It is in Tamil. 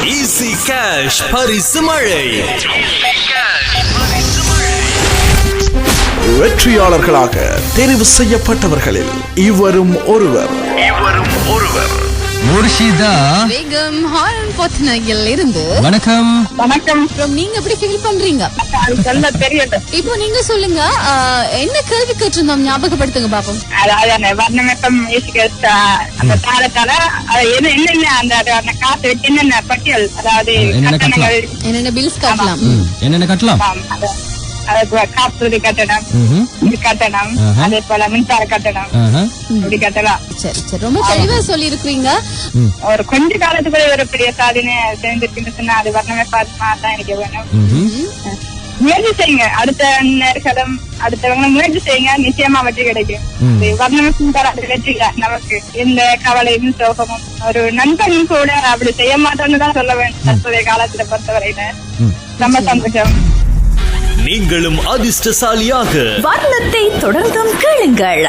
ஈஸி கேஷ் பரிசு மழை. வெற்றியாளர்களாக தெரிவு செய்யப்பட்டவர்களில் இவரும் ஒருவர். முர்ஷிதா பேகம் ஹாரன் பொத்னகில் இருந்து. வணக்கம். வணக்கம். நீங்க எப்படி ஃபீல் பண்றீங்க? சொல்ல தெரியல. இப்போ நீங்க சொல்லுங்க, என்ன கேள்வி கேட்டிருந்தோம் ஞாபகப்படுத்துங்க பாப்போம். அதாவது வர்ணமெப்பம் அந்த தாளத்தால என்னென்ன அந்த காசு வச்சு என்னென்ன பட்டியல், அதாவது என்னென்ன பில்ஸ் கட்டலாம், என்னென்ன கட்டலாம், காப்புறுதி கட்டணம், கட்டணம், அதே போல மின்சார கட்டணம், இப்படி கட்டலாம். சரி சரி, ரொம்ப தெளிவா சொல்லி இருக்கிறீங்க. ஒரு கொஞ்ச காலத்துக்குள்ள ஒரு பெரிய சாதனை தெரிஞ்சிருக்குன்னு சொன்னா அது வர்ணமெப்பா தான் எனக்கு வேணும். முயற்சி செய்யுங்க, அடுத்த நேரம் அடுத்தவங்க முயற்சி செய்யுங்க, நிச்சயமா வெற்றி கிடைக்கும். வர்ணமெப்பும் அது வெற்றி நமக்கு எந்த கவலையும் சோகமும். ஒரு நண்பன் கூட அப்படி செய்ய மாட்டோம்னு தான் சொல்ல வேண்டும். தற்போதைய காலத்துல பொறுத்தவரையில ரொம்ப சந்தோஷம். நீங்களும் அதிர்ஷ்டசாலியாக வர்ணத்தை தொடர்ந்தும் கேளுங்கள்.